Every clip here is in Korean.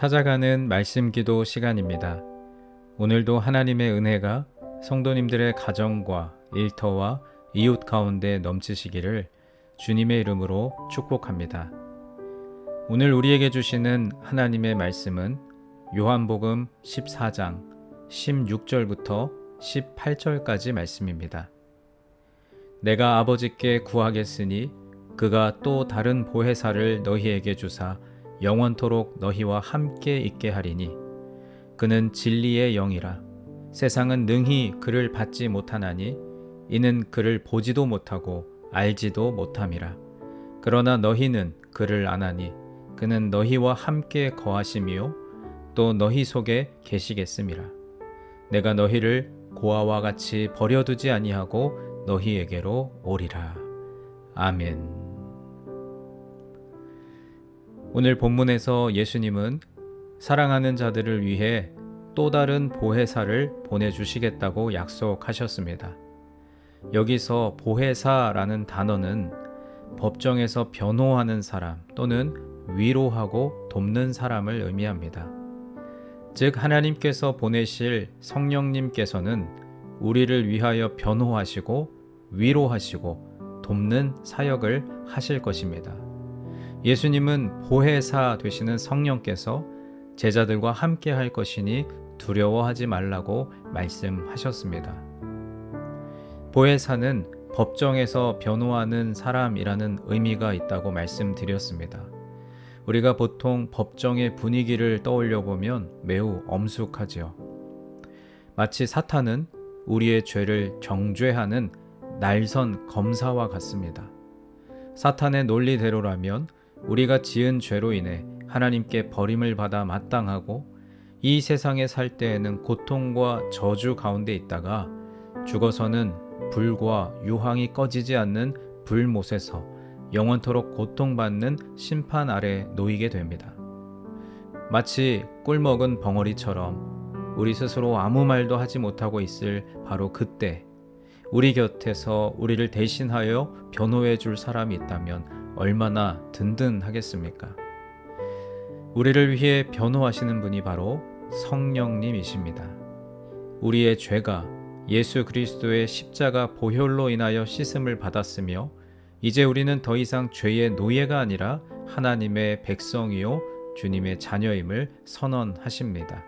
찾아가는 말씀 기도 시간입니다. 오늘도 하나님의 은혜가 성도님들의 가정과 일터와 이웃 가운데 넘치시기를 주님의 이름으로 축복합니다. 오늘 우리에게 주시는 하나님의 말씀은 요한복음 14장 16절부터 18절까지 말씀입니다. 내가 아버지께 구하겠으니 그가 또 다른 보혜사를 너희에게 주사 영원토록 너희와 함께 있게 하리니 그는 진리의 영이라. 세상은 능히 그를 받지 못하나니 이는 그를 보지도 못하고 알지도 못함이라. 그러나 너희는 그를 아나니 그는 너희와 함께 거하심이요 또 너희 속에 계시겠음이라. 내가 너희를 고아와 같이 버려두지 아니하고 너희에게로 오리라. 아멘. 오늘 본문에서 예수님은 사랑하는 자들을 위해 또 다른 보혜사를 보내주시겠다고 약속하셨습니다. 여기서 보혜사라는 단어는 법정에서 변호하는 사람 또는 위로하고 돕는 사람을 의미합니다. 즉 하나님께서 보내실 성령님께서는 우리를 위하여 변호하시고 위로하시고 돕는 사역을 하실 것입니다. 예수님은 보혜사 되시는 성령께서 제자들과 함께 할 것이니 두려워하지 말라고 말씀하셨습니다. 보혜사는 법정에서 변호하는 사람이라는 의미가 있다고 말씀드렸습니다. 우리가 보통 법정의 분위기를 떠올려 보면 매우 엄숙하지요. 마치 사탄은 우리의 죄를 정죄하는 날선 검사와 같습니다. 사탄의 논리대로라면 우리가 지은 죄로 인해 하나님께 버림을 받아 마땅하고 이 세상에 살 때에는 고통과 저주 가운데 있다가 죽어서는 불과 유황이 꺼지지 않는 불못에서 영원토록 고통받는 심판 아래 놓이게 됩니다. 마치 꿀먹은 벙어리처럼 우리 스스로 아무 말도 하지 못하고 있을 바로 그때 우리 곁에서 우리를 대신하여 변호해 줄 사람이 있다면 얼마나 든든하겠습니까? 우리를 위해 변호하시는 분이 바로 성령님이십니다. 우리의 죄가 예수 그리스도의 십자가 보혈로 인하여 씻음을 받았으며 이제 우리는 더 이상 죄의 노예가 아니라 하나님의 백성이요 주님의 자녀임을 선언하십니다.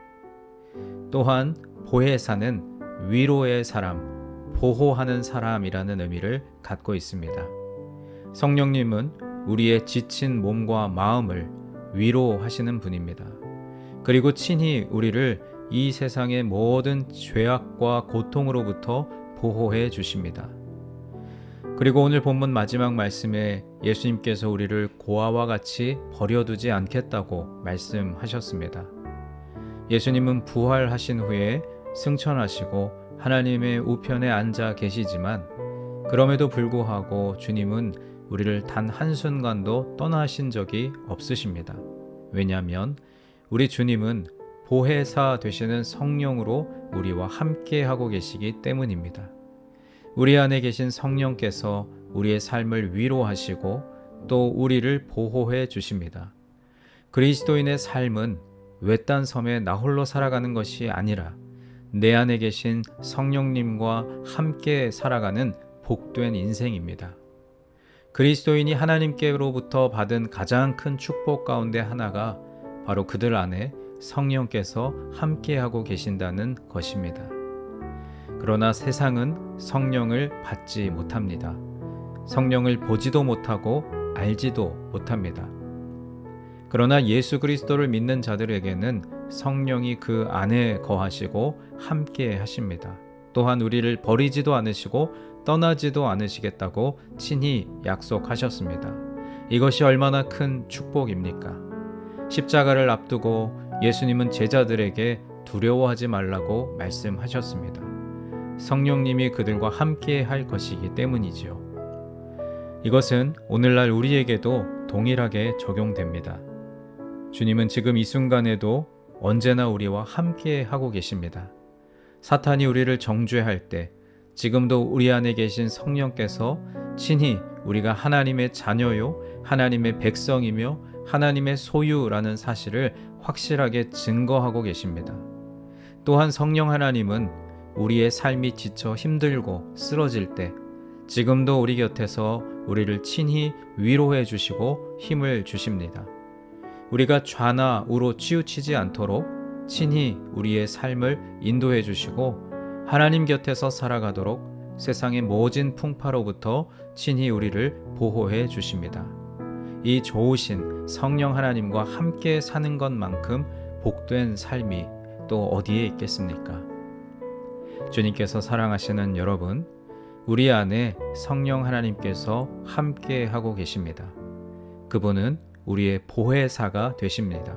또한 보혜사는 위로의 사람, 보호하는 사람이라는 의미를 갖고 있습니다. 성령님은 우리의 지친 몸과 마음을 위로하시는 분입니다. 그리고 친히 우리를 이 세상의 모든 죄악과 고통으로부터 보호해 주십니다. 그리고 오늘 본문 마지막 말씀에 예수님께서 우리를 고아와 같이 버려두지 않겠다고 말씀하셨습니다. 예수님은 부활하신 후에 승천하시고 하나님의 우편에 앉아 계시지만 그럼에도 불구하고 주님은 우리를 단 한순간도 떠나신 적이 없으십니다. 왜냐하면 우리 주님은 보혜사 되시는 성령으로 우리와 함께 하고 계시기 때문입니다. 우리 안에 계신 성령께서 우리의 삶을 위로하시고 또 우리를 보호해 주십니다. 그리스도인의 삶은 외딴 섬에 나홀로 살아가는 것이 아니라 내 안에 계신 성령님과 함께 살아가는 복된 인생입니다. 그리스도인이 하나님께로부터 받은 가장 큰 축복 가운데 하나가 바로 그들 안에 성령께서 함께하고 계신다는 것입니다. 그러나 세상은 성령을 받지 못합니다. 성령을 보지도 못하고 알지도 못합니다. 그러나 예수 그리스도를 믿는 자들에게는 성령이 그 안에 거하시고 함께 하십니다. 또한 우리를 버리지도 않으시고 떠나지도 않으시겠다고 친히 약속하셨습니다. 이것이 얼마나 큰 축복입니까? 십자가를 앞두고 예수님은 제자들에게 두려워하지 말라고 말씀하셨습니다. 성령님이 그들과 함께 할 것이기 때문이지요. 이것은 오늘날 우리에게도 동일하게 적용됩니다. 주님은 지금 이 순간에도 언제나 우리와 함께 하고 계십니다. 사탄이 우리를 정죄할 때 지금도 우리 안에 계신 성령께서 친히 우리가 하나님의 자녀요 하나님의 백성이며 하나님의 소유라는 사실을 확실하게 증거하고 계십니다. 또한 성령 하나님은 우리의 삶이 지쳐 힘들고 쓰러질 때 지금도 우리 곁에서 우리를 친히 위로해 주시고 힘을 주십니다. 우리가 좌나 우로 치우치지 않도록 친히 우리의 삶을 인도해 주시고 하나님 곁에서 살아가도록 세상의 모진 풍파로부터 친히 우리를 보호해 주십니다. 이 좋으신 성령 하나님과 함께 사는 것만큼 복된 삶이 또 어디에 있겠습니까? 주님께서 사랑하시는 여러분, 우리 안에 성령 하나님께서 함께 하고 계십니다. 그분은 우리의 보혜사가 되십니다.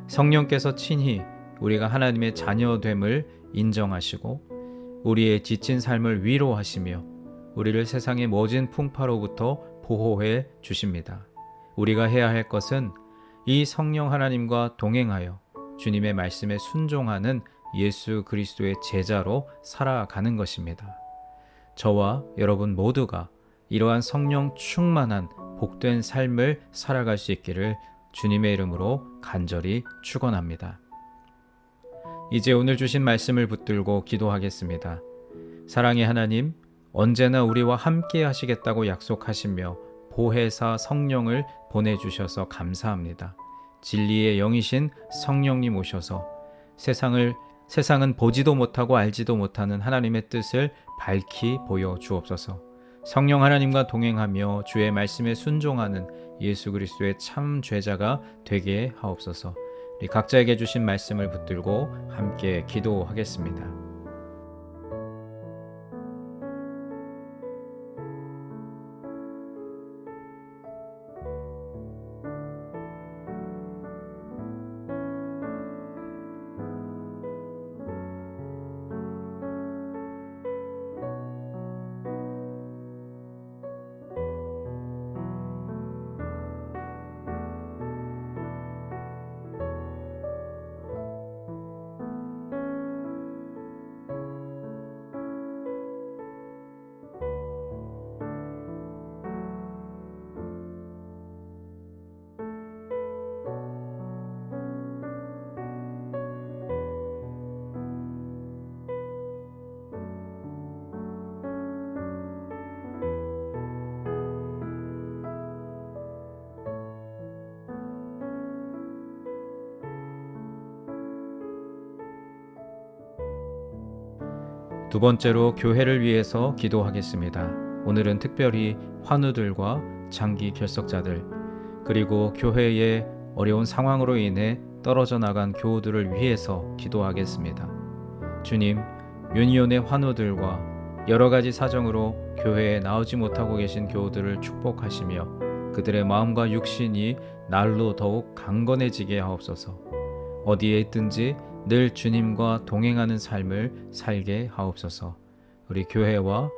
성령께서 친히 우리가 하나님의 자녀됨을 인정하시고 우리의 지친 삶을 위로하시며 우리를 세상의 모진 풍파로부터 보호해 주십니다. 우리가 해야 할 것은 이 성령 하나님과 동행하여 주님의 말씀에 순종하는 예수 그리스도의 제자로 살아가는 것입니다. 저와 여러분 모두가 이러한 성령 충만한 복된 삶을 살아갈 수 있기를 주님의 이름으로 간절히 축원합니다. 이제 오늘 주신 말씀을 붙들고 기도하겠습니다. 사랑의 하나님, 언제나 우리와 함께 하시겠다고 약속하시며 보혜사 성령을 보내주셔서 감사합니다. 진리의 영이신 성령님 오셔서 세상은 보지도 못하고 알지도 못하는 하나님의 뜻을 밝히 보여주옵소서. 성령 하나님과 동행하며 주의 말씀에 순종하는 예수 그리스도의 참 제자가 되게 하옵소서. 우리 각자에게 주신 말씀을 붙들고 함께 기도하겠습니다. 두 번째로 교회를 위해서 기도하겠습니다. 오늘은 특별히 환우들과 장기 결석자들, 그리고 교회의 어려운 상황으로 인해 떨어져 나간 교우들을 위해서 기도하겠습니다. 주님, 유니온의 환우들과 여러 가지 사정으로 교회에 나오지 못하고 계신 교우들을 축복하시며 그들의 마음과 육신이 날로 더욱 강건해지게 하옵소서. 어디에 있든지 늘 주님과 동행하는 삶을 살게 하옵소서. 우리 교회와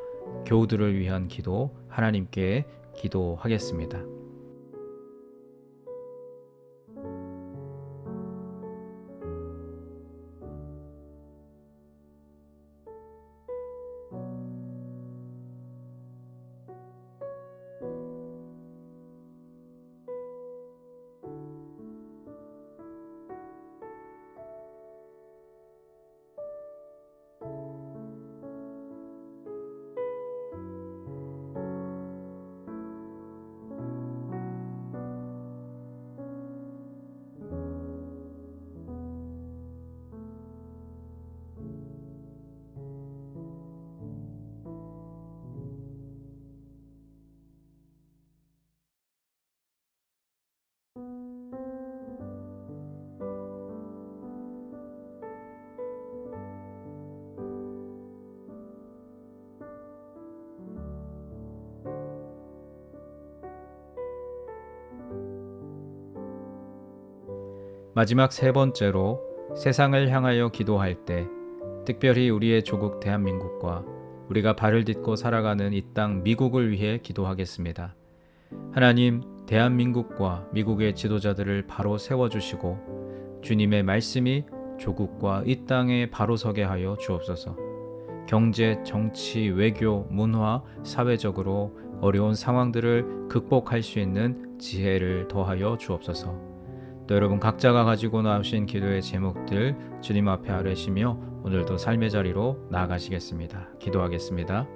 교우들을 위한 기도 하나님께 기도하겠습니다. 마지막 세 번째로 세상을 향하여 기도할 때 특별히 우리의 조국 대한민국과 우리가 발을 딛고 살아가는 이 땅 미국을 위해 기도하겠습니다. 하나님, 대한민국과 미국의 지도자들을 바로 세워주시고 주님의 말씀이 조국과 이 땅에 바로 서게 하여 주옵소서. 경제, 정치, 외교, 문화, 사회적으로 어려운 상황들을 극복할 수 있는 지혜를 더하여 주옵소서. 또 여러분 각자가 가지고 나오신 기도의 제목들 주님 앞에 아뢰시며 오늘도 삶의 자리로 나아가시겠습니다. 기도하겠습니다.